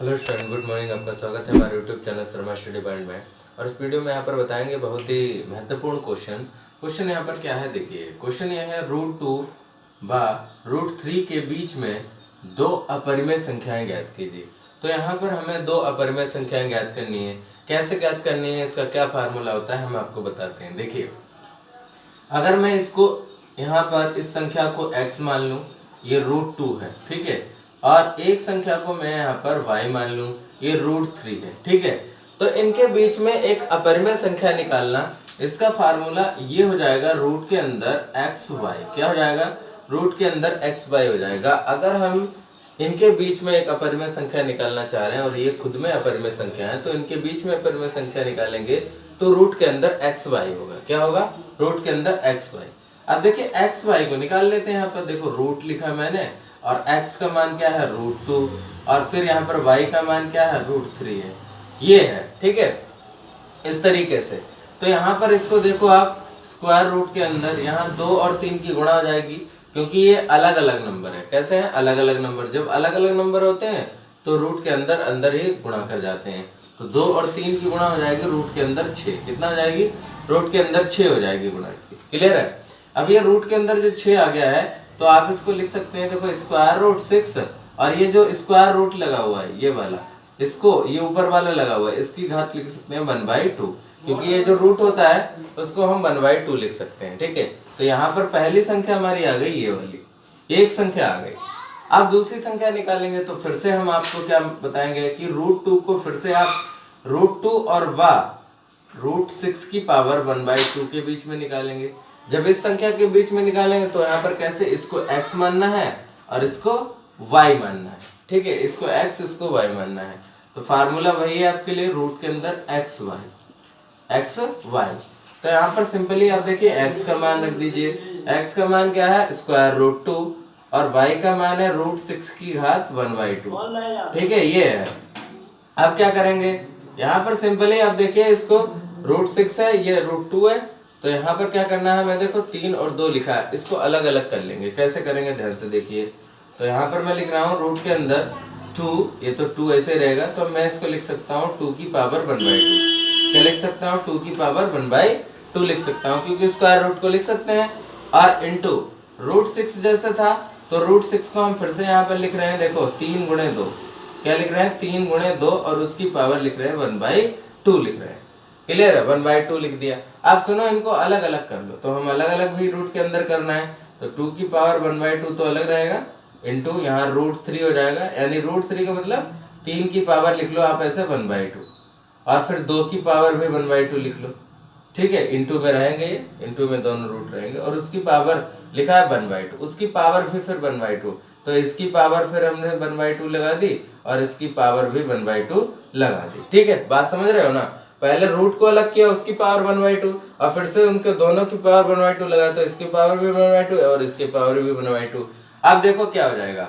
Hello student, good morning. आपका स्वागत है हमारे YouTube channel Sharma study point में। और इस वीडियो में यहाँ पर बताएंगे बहुत ही महत्वपूर्ण क्वेश्चन यहाँ पर क्या है। देखिए क्वेश्चन यह है, √2 व √3 के बीच में दो अपरिमेय संख्याएं ज्ञात कीजिए। तो यहाँ पर हमें दो अपरिमेय संख्याएं ज्ञात करनी है। कैसे ज्ञात करनी है, इसका क्या फार्मूला होता है, हम आपको बताते हैं। देखिए अगर मैं इसको यहाँ पर इस संख्या को x मान लूँ, ये √2 है, ठीक है, और एक संख्या को मैं यहाँ पर y मान लूँ, ये √3 है, ठीक है। तो इनके बीच में एक अपरिमेय संख्या निकालना, इसका फार्मूला ये हो जाएगा रूट के अंदर xy। क्या हो जाएगा? रूट के अंदर xy हो जाएगा। अगर हम इनके बीच में एक अपरिमेय संख्या निकालना चाह रहे हैं और ये खुद में अपरिमेय संख्या है, तो इनके बीच में अपरिमेय संख्या निकालेंगे तो रूट के अंदर xy होगा। क्या होगा? रूट के अंदर xy। अब देखिए xy को निकाल लेते हैं। यहाँ पर देखो रूट लिखा मैंने, और x का मान क्या है? √2, और फिर यहाँ पर y का मान क्या है? √3 है। ये है, ठीक है, इस तरीके से। तो यहाँ पर इसको देखो आप, स्क्वायर रूट के अंदर यहाँ 2 और 3 की गुणा हो जाएगी, क्योंकि ये अलग अलग नंबर है। कैसे हैं? अलग अलग नंबर। जब अलग अलग नंबर होते हैं तो रूट के अंदर अंदर ही गुणा कर जाते हैं। तो 2 और 3 की गुणा हो जाएगी रूट के अंदर 6। कितना हो जाएगी? रूट के अंदर 6 हो जाएगी गुणा इसकी। क्लियर है? अब ये रूट के अंदर जो 6 आ गया है, तो आप इसको लिख सकते हैं, देखो स्क्वायर रूट 6, और ये जो स्क्वायर रूट लगा हुआ है ये वाला, इसको ये ऊपर वाला लगा हुआ है, इसकी घात लिख सकते हैं 1/2, क्योंकि ये जो रूट होता है उसको हम 1/2 लिख सकते हैं, ठीक है। तो यहाँ पर पहली संख्या हमारी आ गई, ये वाली एक संख्या आ गई। अब दूसरी संख्या निकालेंगे तो फिर से हम आपको क्या बताएंगे कि √2 को फिर से आप √2 और √6 की पावर 1/2 के बीच में निकालेंगे। जब इस संख्या के बीच में निकालेंगे तो यहाँ पर कैसे, इसको x मानना है और इसको y मानना है, ठीक है। इसको x, इसको y मानना है। तो फार्मूला वही है आपके लिए, रूट के अंदर xy। तो यहाँ पर सिंपली आप देखिए x का मान रख दीजिए। x का मान क्या है? स्क्वायर रूट 2, और y का मान है √6 की घात 1/2, ठीक है, ये है। अब क्या करेंगे, यहाँ पर सिंपली आप देखिए, इसको √6 है, ये √2 है, तो यहाँ पर क्या करना है, मैं देखो 3 और 2 लिखा है, इसको अलग अलग कर लेंगे। कैसे करेंगे, ध्यान से देखिए। तो यहाँ पर मैं लिख रहा हूँ रूट के अंदर 2, ये तो 2 ऐसे रहेगा, तो मैं इसको लिख सकता हूँ 2 की पावर 1/2। क्या लिख सकता हूँ? 2 की पावर 1/2 लिख सकता हूँ, क्योंकि स्क्वायर रूट को लिख सकते हैं। और इंटू √6 जैसे था, तो √6 को हम फिर से यहाँ पर लिख रहे हैं, देखो 3 × 2। क्या लिख रहे हैं? 3 × 2, और उसकी पावर लिख रहे हैं 1/2 लिख रहे हैं। क्लियर है? 1/2 लिख दिया। अब सुनो, इनको अलग अलग कर लो। तो हम अलग अलग भी रूट के अंदर करना है, तो 2 की पावर 1/2 तो अलग रहेगा, इंटू यहाँ √3 हो जाएगा, यानी √3 का मतलब 3 की पावर लिख लो आप ऐसे 1/2, और फिर 2 की पावर भी 1/2 लिख लो, ठीक है। इंटू में रहेंगे, ये इंटू में दोनों रूट रहेंगे, और उसकी पावर लिखा है 1/2, उसकी पावर भी फिर 1/2, तो इसकी पावर फिर हमने 1/2 लगा दी, और इसकी पावर भी 1/2 लगा दी, ठीक है। बात समझ रहे हो ना? पहले रूट को अलग किया, उसकी पावर 1/2, और फिर से उनके दोनों की पावर 1/2 लगाया, तो इसकी पावर भी 1/2 है और इसकी पावर भी 1/2। अब देखो क्या हो जाएगा।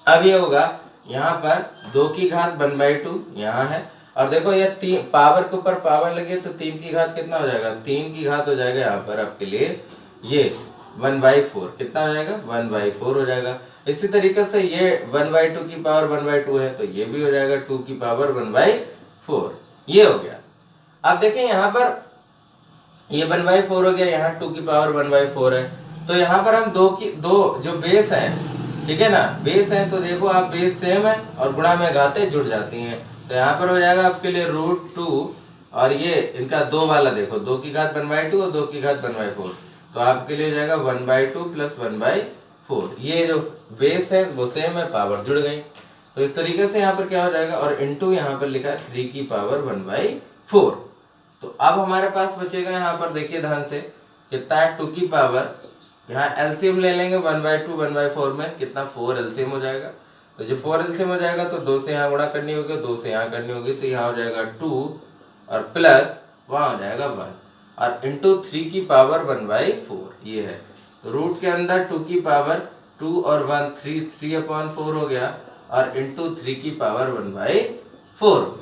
अब ये होगा, यहाँ पर 2 की घात 1/2 यहाँ है, और देखो ये 3 पावर के ऊपर पावर लगी, तो 3 की घात कितना हो जाएगा? 3 की घात हो जाएगा यहाँ पर आपके लिए ये 1/4। कितना हो जाएगा? 1/4 हो जाएगा। इसी तरीके से ये 1/2 की पावर 1/2 है, तो ये भी हो जाएगा 2 की पावर 1/4। ये हो गया। अब देखें यहाँ पर ये 1/4 हो गया, यहाँ 2 की पावर 1/4 है, तो यहाँ पर हम दो जो बेस है, ठीक है ना, बेस है, तो देखो आप बेस सेम है और गुणा में घातें जुड़ जाती हैं। तो यहाँ पर हो जाएगा आपके लिए √2, और ये इनका 2 वाला देखो, 2 की घात 1/2 और 2 की घात 1/4, तो आपके लिए हो जाएगा 1/2 + 1/4। ये जो बेस है वो सेम है, पावर जुड़ गई। तो इस तरीके से यहाँ पर क्या हो जाएगा, और इंटू यहाँ पर लिखा है 3 की पावर 1/4। तो अब हमारे पास बचेगा यहाँ पर, देखिए ध्यान से, कितना है? 2 की पावर, यहाँ एलसीएम ले लेंगे 1/2 1/4 में, कितना? 4 एलसीएम हो जाएगा। तो जब 4 एलसीएम हो जाएगा तो 2 से यहाँ गुणा करनी होगी, 2 से यहाँ करनी होगी, तो यहाँ हो जाएगा 2, और प्लस वहाँ हो जाएगा 1, और इंटू 3 की पावर 1/4, ये है। तो रूट के अंदर 2 की पावर 2 और 1 3/4 हो गया, और इंटू 3 की पावर 1/4 हो गया।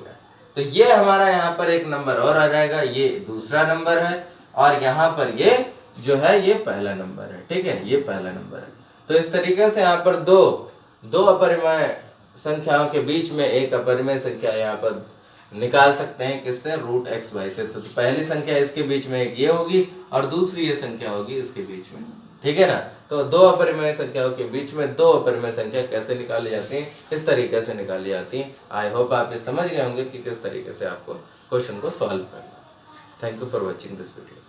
तो ये हमारा यहाँ पर एक नंबर और आ जाएगा, ये दूसरा नंबर है, और यहाँ पर ये जो है ये पहला नंबर है, ठीक है, ये पहला नंबर है। तो इस तरीके से यहाँ पर दो अपरिमेय संख्याओं के बीच में एक अपरिमेय संख्या यहाँ पर निकाल सकते हैं किससे, रूट एक्स वाई से। तो पहली संख्या इसके बीच में एक ये होगी और दूसरी ये संख्या होगी इसके बीच में, ठीक है ना। तो दो अपरिमेय संख्याओं के बीच में दो अपरिमेय संख्या कैसे निकाली जाती है, इस तरीके से निकाली जाती है। आई होप आप ये समझ गए होंगे कि किस तरीके से आपको क्वेश्चन को सॉल्व करना। Thank you for watching this video.